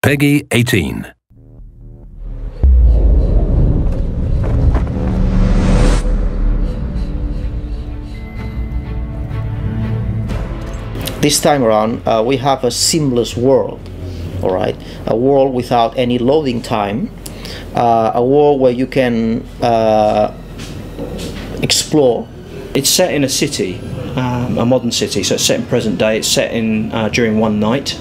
Peggy 18. This time around, we have a seamless world, all right? A world without any loading time, a world where you can explore. It's set in a city, a modern city, so it's set in present day. It's set in during one night,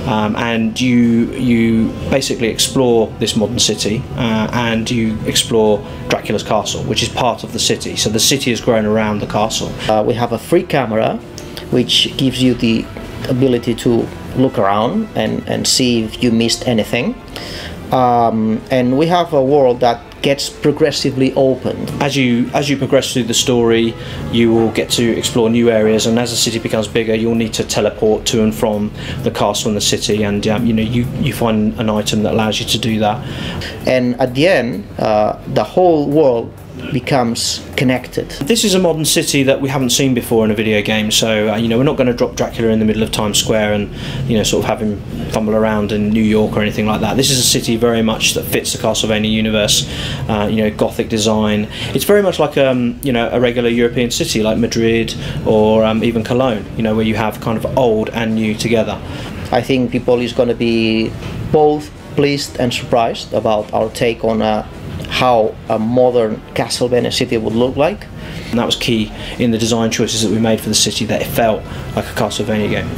and you basically explore this modern city, and you explore Dracula's castle, which is part of the city. So the city has grown around the castle. We have a free camera, which gives you the ability to look around and see if you missed anything. And we have a world that gets progressively opened. As you progress through the story, you will get to explore new areas, and as the city becomes bigger, you'll need to teleport to and from the castle and the city, and you find an item that allows you to do that. And at the end, the whole world becomes connected. This is a modern city that we haven't seen before in a video game, so we're not going to drop Dracula in the middle of Times Square and sort of have him fumble around in New York or anything like that. This is a city very much that fits the Castlevania universe. Gothic design. It's very much like a regular European city like Madrid or even Cologne, where you have kind of old and new together. I think people is going to be both pleased and surprised about our take on how a modern Castlevania city would look like. And that was key in the design choices that we made for the city, that it felt like a Castlevania game.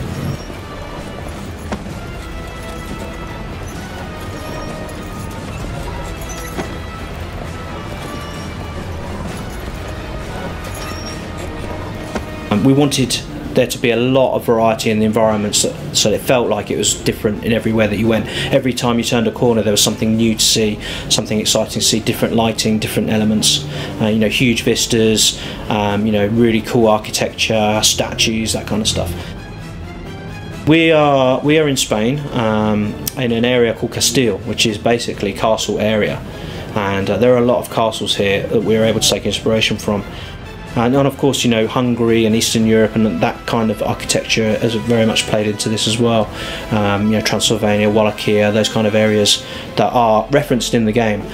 We wanted there to be a lot of variety in the environments, so it felt like it was different in everywhere that you went. Every time you turned a corner there was something new to see, something exciting to see, different lighting, different elements, huge vistas, really cool architecture, statues, that kind of stuff. We are in Spain, in an area called Castile, which is basically castle area, and there are a lot of castles here that we were able to take inspiration from. And of course, Hungary and Eastern Europe and that kind of architecture has very much played into this as well. Transylvania, Wallachia, those kind of areas that are referenced in the game.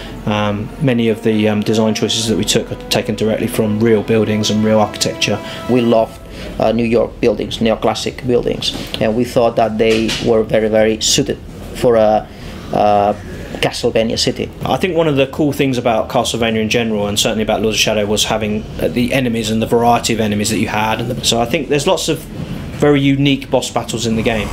Many of the design choices that we took are taken directly from real buildings and real architecture. We loved New York buildings, neoclassic buildings, and we thought that they were very, very suited for a Castlevania city. I think one of the cool things about Castlevania in general, and certainly about Lords of Shadow, was having the enemies and the variety of enemies that you had. So I think there's lots of very unique boss battles in the game.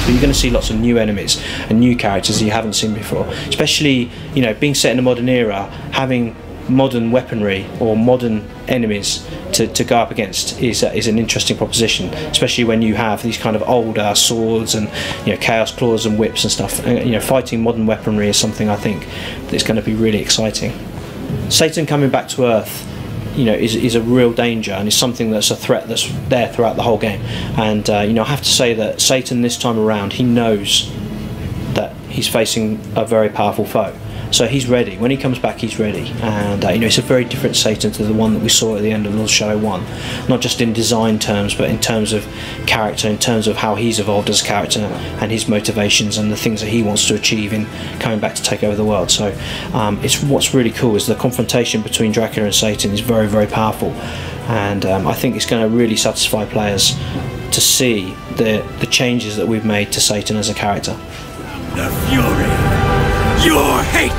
But you're going to see lots of new enemies and new characters that you haven't seen before. Especially, being set in a modern era, having modern weaponry or modern enemies to go up against is an interesting proposition, especially when you have these kind of older swords and chaos claws and whips and stuff. Fighting modern weaponry is something I think that's going to be really exciting. Satan coming back to Earth is a real danger, and is something that's a threat that's there throughout the whole game. And I have to say that Satan this time around, he knows that he's facing a very powerful foe. So he's ready. When he comes back, he's ready. And it's a very different Satan to the one that we saw at the end of Lords of Shadow 1. Not just in design terms, but in terms of character, in terms of how he's evolved as a character and his motivations and the things that he wants to achieve in coming back to take over the world. So what's really cool is the confrontation between Dracula and Satan is very, very powerful. And I think it's going to really satisfy players to see the changes that we've made to Satan as a character. The fury! Your hate